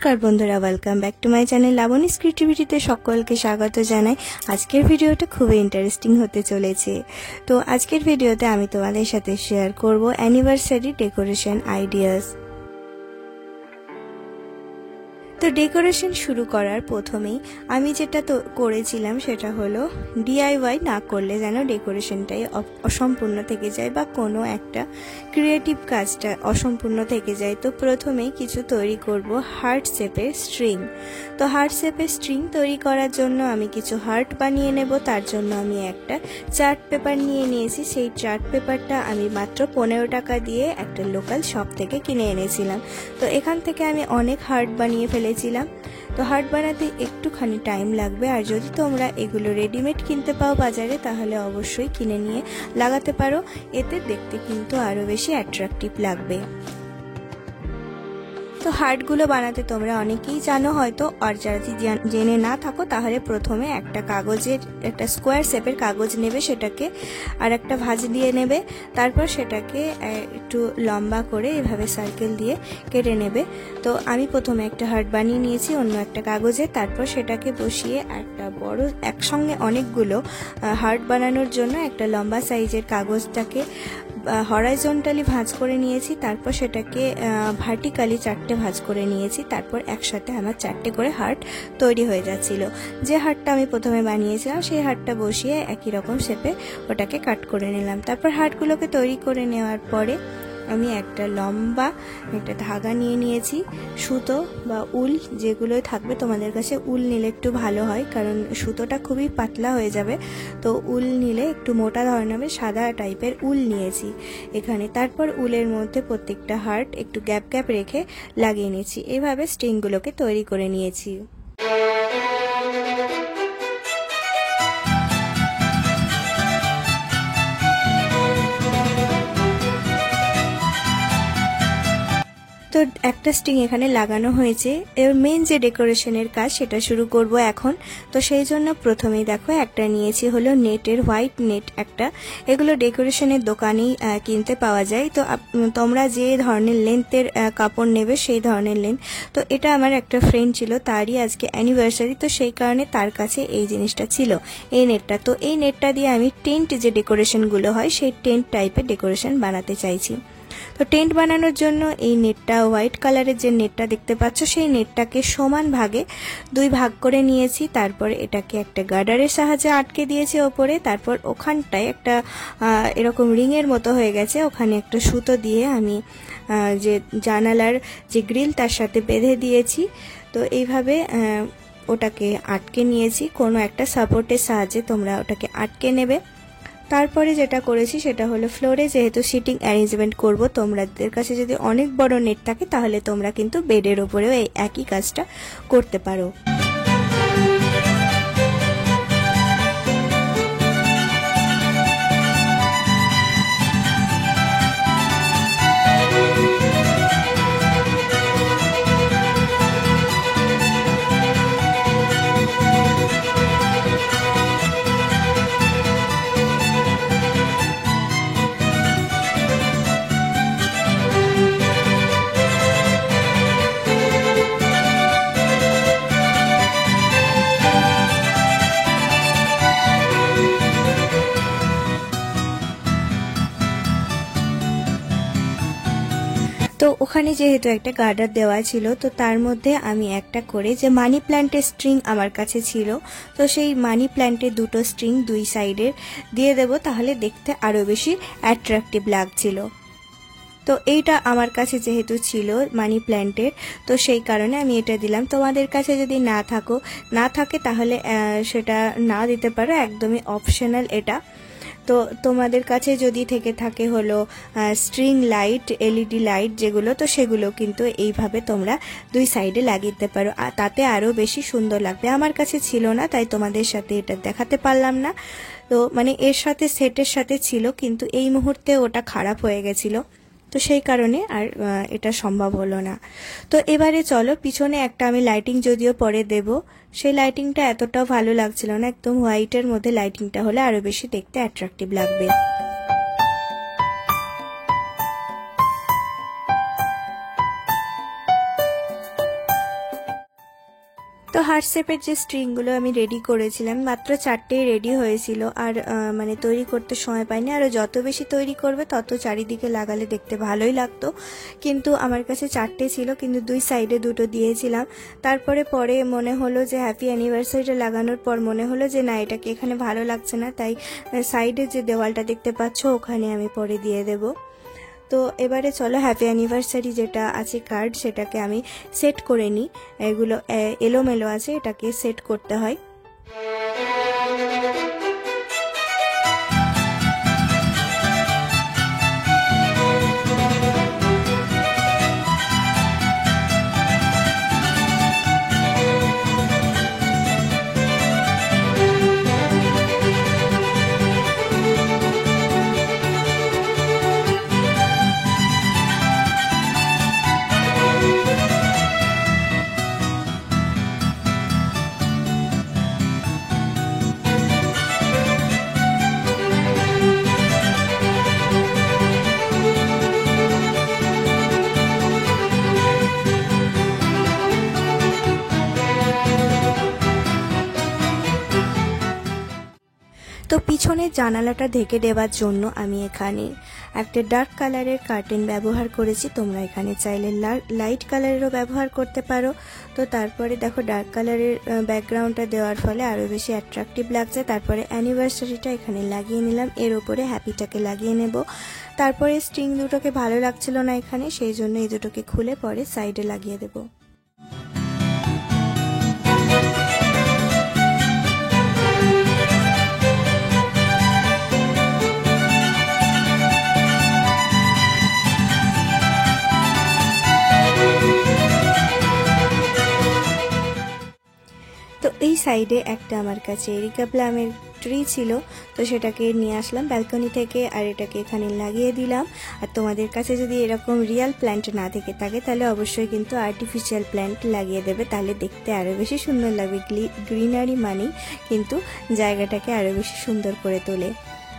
নমস্কার বন্ধুরা, welcome back to my channel Labani's ক্রিয়েটিভিটিতে সকলকে স্বাগত জানাই। আজকের ভিডিওটা খুবই ইন্টারেস্টিং হতে চলেছে। তো আজকের ভিডিওতে আমি তোমাদের সাথে শেয়ার করব অ্যানিভার্সারি ডেকোরেশন আইডিয়াস। তো ডেকোরেশন শুরু করার প্রথমেই আমি যেটা করেছিলাম সেটা হলো ডিআইওয়াই না করলে যেন ডেকোরেশনটাই অসম্পূর্ণ থেকে যায় বা কোনো একটা ক্রিয়েটিভ কাজটা অসম্পূর্ণ থেকে যায়। তো প্রথমেই কিছু তৈরি করব হার্ট শেপের স্ট্রিং। তো হার্ট শেপের স্ট্রিং তৈরি করার জন্য আমি কিছু হার্ট বানিয়ে নেব। তার জন্য আমি একটা চার্ট পেপার নিয়ে নিয়েছি। সেই চার্ট পেপারটা আমি মাত্র 15 টাকা দিয়ে একটা লোকাল শপ থেকে কিনে এনেছিলাম। তো এখান থেকে আমি অনেক হার্ট বানিয়ে ফেলেছিলাম। তো হার্ট বানাতে একটুখানি টাইম লাগবে, আর যদি তোমরা এগুলো রেডিমেড কিনতে পাও বাজারে তাহলে অবশ্যই কিনে নিয়ে লাগাতে পারো, এতে দেখতে কিন্তু আরও বেশি অ্যাট্রাকটিভ লাগবে। তো হার্টগুলো বানাতে তোমরা অনেকেই জানো হয়তো, আর যারা জেনে না থাকো তাহলে প্রথমে একটা কাগজের একটা স্কোয়ার শেপের কাগজ নেবে, সেটাকে আর একটা ভাঁজ দিয়ে নেবে। তারপর সেটাকে একটু লম্বা করে এভাবে সার্কেল দিয়ে কেটে নেবে। তো আমি প্রথমে একটা হার্ট বানিয়ে নিয়েছি অন্য একটা কাগজে। তারপর সেটাকে বসিয়ে একটা বড় একসঙ্গে অনেকগুলো হার্ট বানানোর জন্য একটা লম্বা সাইজের কাগজটাকে হরাইজন্টালি ভাঁজ করে নিয়েছি। তারপর সেটাকে ভার্টিক্যালি 4টে ভাঁজ করে নিয়েছি। তারপর একসাথে আমার 4টে করে হার্ট তৈরি হয়ে যাচ্ছিল। যে হার্টটা আমি প্রথমে বানিয়েছিলাম সেই হার্টটা বসিয়ে একই রকম শেপে ওটাকে কাট করে নিলাম। তারপর হার্টগুলোকে তৈরি করে নেওয়ার পরে আমি একটা লম্বা একটা ধাগা নিয়ে নিয়েছি, সুতো বা উল যেগুলোই থাকবে, তোমাদের কাছে উল নিলে একটু ভালো হয় কারণ সুতোটা খুবই পাতলা হয়ে যাবে। তো উল নিলে একটু মোটা ধরনের হবে, সাদা টাইপের উল নিয়েছি এখানে। তারপর উলের মধ্যে প্রত্যেকটা হার্ট একটু গ্যাপ গ্যাপ রেখে লাগিয়ে নিয়েছি। এইভাবে স্ট্রিংগুলোকে তৈরি করে নিয়েছি। তো একটা স্ট্রিং এখানে লাগানো হয়েছে। এর মেন যে ডেকোরেশনের কাজ সেটা শুরু করব এখন। তো সেই জন্য প্রথমেই দেখো একটা নিয়েছি হলো নেটের, হোয়াইট নেট একটা। এগুলো ডেকোরেশনের দোকানেই কিনতে পাওয়া যায়। তো তোমরা যে ধরনের লেন্থের কাপড় নেবে সেই ধরনের লেন্থ। তো এটা আমার একটা ফ্রেন্ড ছিল, তারই আজকে অ্যানিভার্সারি, তো সেই কারণে তার কাছে এই জিনিসটা ছিল, এই নেটটা। তো এই নেটটা দিয়ে আমি টেন্ট যে ডেকোরেশনগুলো হয় সেই টেন্ট টাইপের ডেকোরেশন বানাতে চাইছি। তো টেন্ট বানানোর জন্য এই নেটটা, হোয়াইট কালারের যে নেটটা দেখতে পাচ্ছ, সেই নেটটাকে সমান ভাগে 2 ভাগ করে নিয়েছি। তারপর এটাকে একটা গার্ডারের সাহায্যে আটকে দিয়েছি ওপরে। তারপর ওখানটায় একটা এরকম রিংয়ের মতো হয়ে গেছে, ওখানে একটা সুতো দিয়ে আমি যে জানালার যে গ্রিল তার সাথে বেঁধে দিয়েছি। তো এইভাবে ওটাকে আটকে নিয়েছি। কোনো একটা সাপোর্টের সাহায্যে তোমরা ওটাকে আটকে নেবে। তারপরে যেটা করেছি সেটা হলো ফ্লোরে যেহেতু সিটিং অ্যারেঞ্জমেন্ট করব, তোমাদের কাছে যদি অনেক বড় নেট থাকে তাহলে তোমরা কিন্তু বেডের ওপরেও এই একই কাজটা করতে পারো। তো ওখানে যেহেতু একটা গার্ডার দেওয়া ছিল, তো তার মধ্যে আমি একটা করে যে মানি প্ল্যান্টের স্ট্রিং আমার কাছে ছিল, তো সেই মানি প্ল্যান্টের 2টো স্ট্রিং 2 সাইডে দিয়ে দেব, তাহলে দেখতে আরও বেশি অ্যাট্রাকটিভ লাগছিল। তো এইটা আমার কাছে যেহেতু ছিল মানি প্ল্যান্টের, তো সেই কারণে আমি এটা দিলাম। তোমাদের কাছে যদি না থাকে তাহলে সেটা না দিতে পারো, একদমই অপশনাল এটা। তো তোমাদের কাছে যদি থেকে থাকে হলো স্ট্রিং লাইট, এলইডি লাইট যেগুলো, তো সেগুলো কিন্তু এইভাবে তোমরা 2 সাইডে লাগিয়ে দিতে পারো, তাতে আরও বেশি সুন্দর লাগবে। আমার কাছে ছিল না তাই তোমাদের সাথে এটা দেখাতে পারলাম না। তো মানে এর সাথে সেটের সাথে ছিল, কিন্তু এই মুহূর্তে ওটা খারাপ হয়ে গেছিলো, তো সেই কারণে আর এটা সম্ভব হলো না। তো এবারে চলো, পিছনে একটা আমি লাইটিং যদিও পরে দেব, সেই লাইটিংটা এতটাও ভালো লাগছিল না, একদম হোয়াইটের মধ্যে লাইটিংটা হলে আরো বেশি দেখতে অ্যাট্রাকটিভ লাগবে। তো হার্ট শেপের যে স্ট্রিংগুলো আমি রেডি করেছিলাম মাত্র 4টেই রেডি হয়েছিল, আর মানে তৈরি করতে সময় পাইনি। আরও যত বেশি তৈরি করবে তত চারিদিকে লাগালে দেখতে ভালোই লাগতো, কিন্তু আমার কাছে 4টে ছিল, কিন্তু 2 সাইডে 2টো দিয়েছিলাম। তারপরে পরে মনে হলো যে হ্যাপি অ্যানিভার্সারিটা লাগানোর পর মনে হলো যে না, এটাকে এখানে ভালো লাগছে না, তাই সাইডে যে দেওয়ালটা দেখতে পাচ্ছ ওখানে আমি পরে দিয়ে দেবো। তো এবারে চলো হ্যাপি অ্যানিভার্সারি যেটা আছে কার্ড সেটাকে আমি সেট করে নিই। এগুলো এলোমেলো আছে, এটাকে সেট করতে হয়। তো পিছনের জানালাটা ঢেকে দেওয়ার জন্য আমি এখানে একটা ডার্ক কালারের কার্টেন ব্যবহার করেছি। তোমরা এখানে চাইলে লাইট কালারেরও ব্যবহার করতে পারো। তো তারপরে দেখো ডার্ক কালারের ব্যাকগ্রাউন্ডটা দেওয়ার ফলে আরও বেশি অ্যাট্রাকটিভ লাগছে। তারপরে অ্যানিভার্সারিটা এখানে লাগিয়ে নিলাম, এর ওপরে হ্যাপিটাকে লাগিয়ে নেব। তারপরে স্ট্রিং দুটোকে ভালো লাগছিল না এখানে, সেই জন্য এই দুটোকে খুলে পরে সাইডে লাগিয়ে দেবো। তো এই সাইডে একটা আমার কাছে এরিকা প্লামের ট্রি ছিল, তো সেটাকে নিয়ে আসলাম ব্যালকনি থেকে, আর এটাকে এখানে লাগিয়ে দিলাম। আর তোমাদের কাছে যদি এরকম রিয়েল প্ল্যান্ট না থেকে থাকে তাহলে অবশ্যই কিন্তু আর্টিফিশিয়াল প্ল্যান্ট লাগিয়ে দেবে, তাহলে দেখতে আরও বেশি সুন্দর লাগবে। গ্রিনারি মানেই কিন্তু জায়গাটাকে আরও বেশি সুন্দর করে তোলে।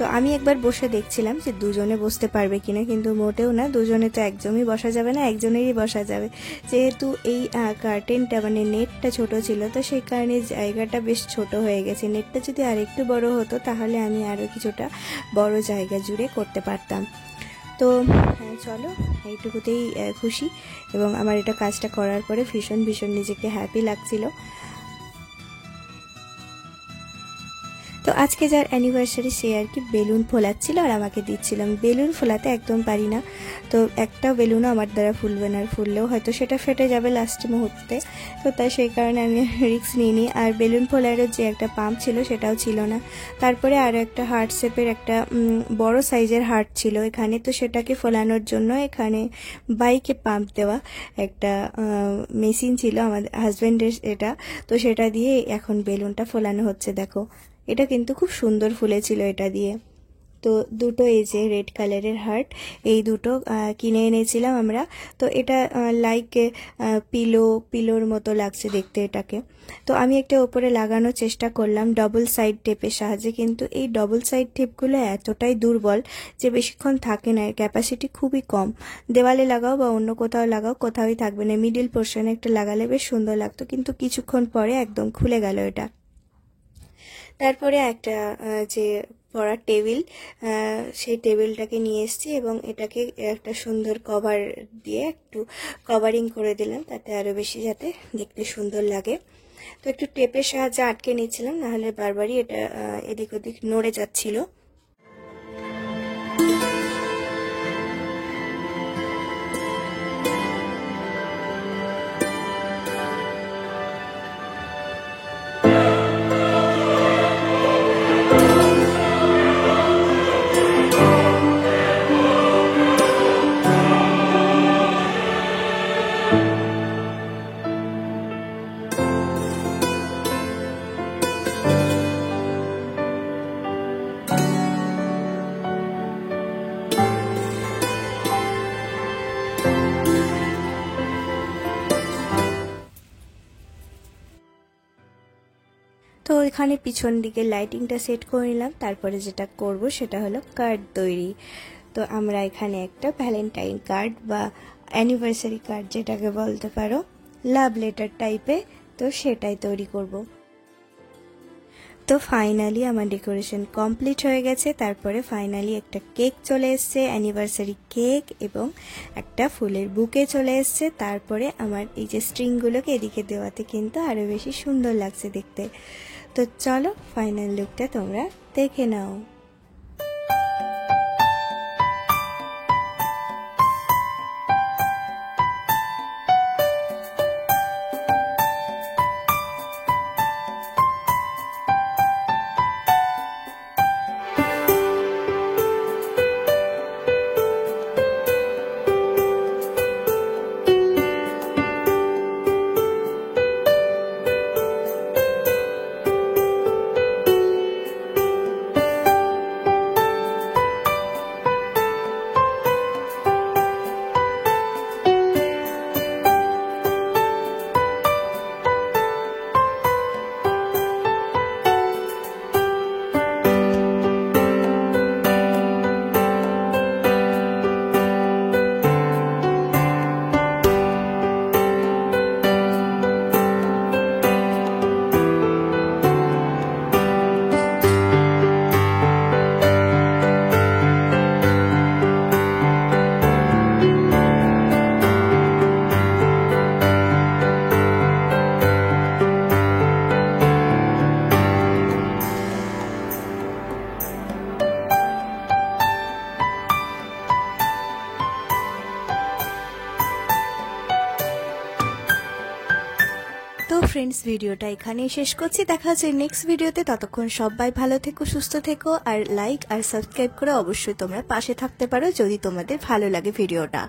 তো আমি একবার বসে দেখছিলাম যে দুজনে বসতে পারবে কিনা, কিন্তু মোটেও না, দুজনে তো একদমই বসা যাবে না, একজনেরই বসা যাবে। যেহেতু এই কার্টেনটা মানে নেটটা ছোট ছিল, তো সেই কারণে জায়গাটা বেশ ছোট হয়ে গেছে। নেটটা যদি আরেকটু বড় হতো তাহলে আমি আরও কিছুটা বড় জায়গা জুড়ে করতে পারতাম। তো চলো, এইটুকুতেই খুশি, এবং আমার এটা কাজটা করার পরে ভীষণ ভীষণ নিজেকে হ্যাপি লাগছিল। তো আজকে যার অ্যানিভার্সারি সে আর কি বেলুন ফোলাচ্ছিল আর আমাকে দিচ্ছিল। আমি বেলুন ফোলাতে একদম পারি না, তো একটাও বেলুনও আমার দ্বারা ফুলবে না, আর ফুললেও হয়তো সেটা ফেটে যাবে লাস্ট মুহূর্তে, তো তাই সেই কারণে আমি রিস্ক নিইনি। আর বেলুন ফোলারও যে একটা পাম্প ছিল সেটাও ছিল না। তারপরে আরও একটা হার্ট শেপের একটা বড় সাইজের হার্ট ছিল এখানে, তো সেটাকে ফোলানোর জন্য এখানে বাইকে পাম্প দেওয়া একটা মেশিন ছিল আমাদের হাজব্যান্ডের, এটা তো সেটা দিয়ে এখন বেলুনটা ফোলানো হচ্ছে। দেখো এটা কিন্তু খুব সুন্দর ফুলেছিল এটা দিয়ে। তো দুটো এই যে রেড কালারের হার্ট, এই দুটো কিনে এনেছিলাম আমরা। তো এটা লাইক পিলোর মতো লাগছে দেখতে এটাকে। তো আমি একটা ওপরে লাগানোর চেষ্টা করলাম ডবল সাইড টেপের সাহায্যে, কিন্তু এই ডবল সাইড টেপগুলো এতটাই দুর্বল যে বেশিক্ষণ থাকে না, এর ক্যাপাসিটি খুবই কম। দেওয়ালে লাগাও বা অন্য কোথাও লাগাও, কোথাওই থাকবে না। মিডিল পোর্শনে একটা লাগালে বেশ সুন্দর লাগতো, কিন্তু কিছুক্ষণ পরে একদম খুলে গেল এটা। তারপরে একটা যে পড়ার টেবিল, সেই টেবিলটাকে নিয়ে এসেছি এবং এটাকে একটা সুন্দর কভার দিয়ে একটু কভারিং করে দিলাম, তাতে আরও বেশি যাতে দেখতে সুন্দর লাগে। তো একটু টেপের সাহায্যে আটকে নিয়েছিলাম, নাহলে বারবারই এটা এদিক ওদিক নড়ে যাচ্ছিল। তো এখানে পিছন দিকে লাইটিংটা সেট করে নিলাম। তারপরে যেটা করব সেটা হলো কার্ড তৈরি। তো আমরা এখানে একটা ভ্যালেন্টাইন কার্ড বা অ্যানিভার্সারি কার্ড যেটাকে বলতে পারো, লাভ লেটার টাইপে তো সেটাই তৈরি করব। তো ফাইনালি আমার ডেকোরেশন কমপ্লিট হয়ে গেছে। তারপরে ফাইনালি একটা কেক চলে এসছে, অ্যানিভার্সারি কেক, এবং একটা ফুলের বুকে চলে এসছে। তারপরে আমার এই যে স্ট্রিংগুলোকে এদিকে দেওয়াতে কিন্তু আরও বেশি সুন্দর লাগছে দেখতে। তো চলো ফাইনাল লুকটা তোমরা দেখে নাও। তো ফ্রেন্ডস, ভিডিওটা এখানেই শেষ করছি। দেখা হচ্ছে নেক্সট ভিডিওতে। ততক্ষণ সবাই ভালো থেকো, সুস্থ থেকো, আর লাইক আর সাবস্ক্রাইব করে অবশ্যই তোমরা পাশে থাকতে পারো যদি তোমাদের ভালো লাগে ভিডিওটা।